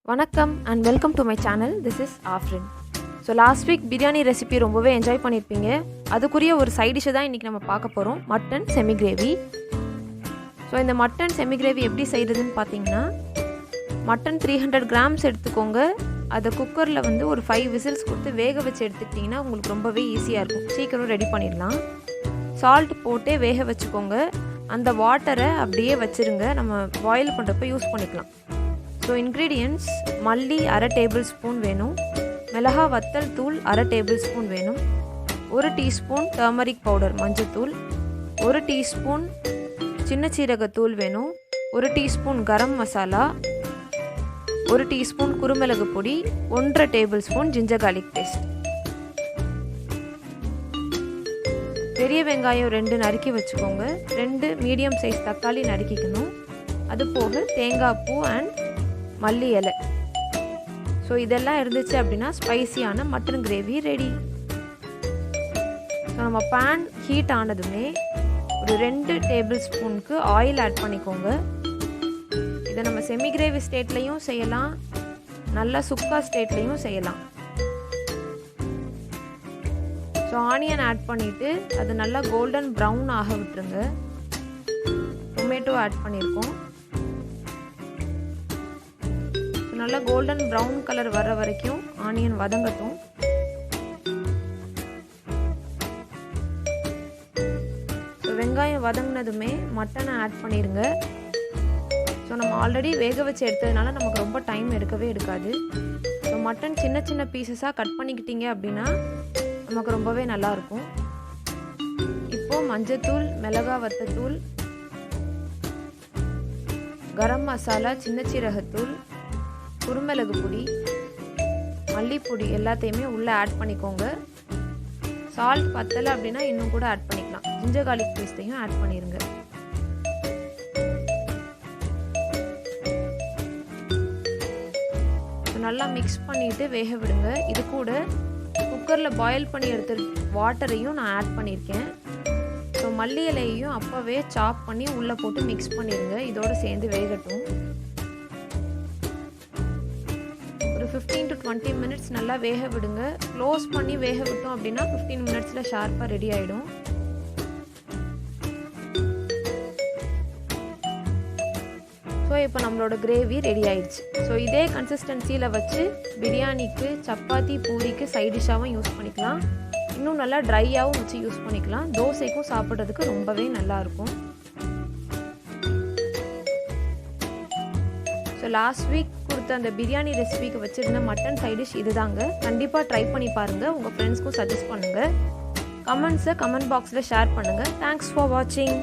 வணக்கம் and welcome to my channel. This is Afrin. So last week biryani recipe ரொம்பவே enjoy பண்ணிருப்பீங்க. அதுக்குரிய ஒரு சைடு டிஷ் தான் இன்னைக்கு நம்ம பார்க்க போறோம். Mutton semi gravy. ஸோ இந்த மட்டன் செமி கிரேவி எப்படி செய்யறதுன்னு பார்த்தீங்கன்னா மட்டன் 300 கிராம்ஸ் எடுத்துக்கோங்க. அதை குக்கரில் வந்து ஒரு 5 விசில்ஸ் கொடுத்து வேக வச்சு எடுத்துக்கிட்டிங்கன்னா உங்களுக்கு ரொம்பவே ஈஸியாக இருக்கும். சீக்கிரம் ரெடி பண்ணிடலாம். சால்ட் போட்டே வேக வச்சுக்கோங்க. அந்த வாட்டரை அப்படியே வச்சுருங்க. நம்ம பாயில் பண்ணுறப்ப யூஸ் பண்ணிக்கலாம். ஸோ இன்க்ரீடியன்ட்ஸ் மல்லி அரை டேபிள் ஸ்பூன் வேணும், மிளகா வத்தல் தூள் அரை டேபிள் ஸ்பூன் வேணும், 1 டீஸ்பூன் டர்மரிக் பவுடர் மஞ்சத்தூள், 1 டீஸ்பூன் சின்ன சீரகத்தூள் வேணும், 1 டீஸ்பூன் கரம் மசாலா, 1 டீஸ்பூன் குருமிளகு பொடி, 1.5 tablespoon ginger garlic paste. பெரிய வெங்காயம் 2 நறுக்கி வச்சுக்கோங்க. 2 மீடியம் சைஸ் தக்காளி நறுக்கிக்கணும். அது போக தேங்காய் பூ அண்ட் மல்லி இலை. ஸோ இதெல்லாம் இருந்துச்சு அப்படின்னா ஸ்பைசியான மட்டன் கிரேவி ரெடி. ஸோ நம்ம பேன் ஹீட் ஆனதுமே ஒரு 2 டேபிள் ஸ்பூனுக்கு ஆயில் ஆட் பண்ணிக்கோங்க. இதை நம்ம செமி கிரேவி ஸ்டேட்லேயும் செய்யலாம், நல்லா சுக்கா ஸ்டேட்லேயும் செய்யலாம். ஸோ ஆனியன் ஆட் பண்ணிவிட்டு அது நல்லா கோல்டன் ப்ரௌன் ஆக விட்டுருங்க. டொமேட்டோ ஆட் பண்ணியிருக்கோம். நல்லா கோல்டன் ப்ரௌன் கலர் வர்ற வரைக்கும் ஆனியன் வதங்கட்டும். ஸோ வெங்காயம் வதங்கினதுமே மட்டனை ஆட் பண்ணிடுங்க. ஸோ நம்ம ஆல்ரெடி வேக வச்சு எடுத்ததுனால நமக்கு ரொம்ப டைம் எடுக்கவே எடுக்காது. ஸோ மட்டன் சின்ன சின்ன பீசஸாக கட் பண்ணிக்கிட்டீங்க அப்படின்னா நமக்கு ரொம்பவே நல்லாயிருக்கும். இப்போது மஞ்சத்தூள், மிளகா வத்தத்தூள், கரம் மசாலா, சின்ன சீரகத்தூள், குருமிளகு பொடி, மல்லிப்பொடி எல்லாத்தையுமே உள்ளே ஆட் பண்ணிக்கோங்க. சால்ட் பத்தலை அப்படின்னா இன்னும் கூட ஆட் பண்ணிக்கலாம். ஜிஞ்சர் கார்லிக் பேஸ்ட்டையும் ஆட் பண்ணிடுங்க. நல்லா மிக்ஸ் பண்ணிவிட்டு வேக விடுங்க. இது கூட குக்கரில் பாயில் பண்ணி எடுத்த வாட்டரையும் நான் ஆட் பண்ணியிருக்கேன். ஸோ மல்லி இலையையும் அப்போவே சாப் பண்ணி உள்ளே போட்டு மிக்ஸ் பண்ணிடுங்க. இதோடு சேர்ந்து வேகட்டும். 15 to 20 மினிட்ஸ் நல்லா வேக விடுங்க. க்ளோஸ் பண்ணி வேக விட்டோம் அப்படின்னா 15 மினிட்ஸில் ஷார்ப்பாக ரெடி ஆகிடும். ஸோ இப்போ நம்மளோட கிரேவி ரெடி ஆயிடுச்சு. ஸோ இதே கன்சிஸ்டன்சியில் வச்சு பிரியாணிக்கு, சப்பாத்தி, பூரிக்கு சைட் டிஷ்ஷாகவும் யூஸ் பண்ணிக்கலாம். இன்னும் நல்லா ட்ரையாகவும் வச்சு யூஸ் பண்ணிக்கலாம். தோசைக்கும் சாப்பிட்றதுக்கு ரொம்பவே நல்லாயிருக்கும். ஸோ லாஸ்ட் வீக் கொடுத்த அந்த பிரியாணி ரெசிபிக்கு வச்சுருந்த மட்டன் சைட் டிஷ் இதுதாங்க. கண்டிப்பாக ட்ரை பண்ணி பாருங்கள். உங்கள் ஃப்ரெண்ட்ஸ்க்கும் சஜஸ்ட் பண்ணுங்கள். கமெண்ட் பாக்ஸில் ஷேர் பண்ணுங்கள். தேங்க்ஸ் ஃபார் வாட்சிங்.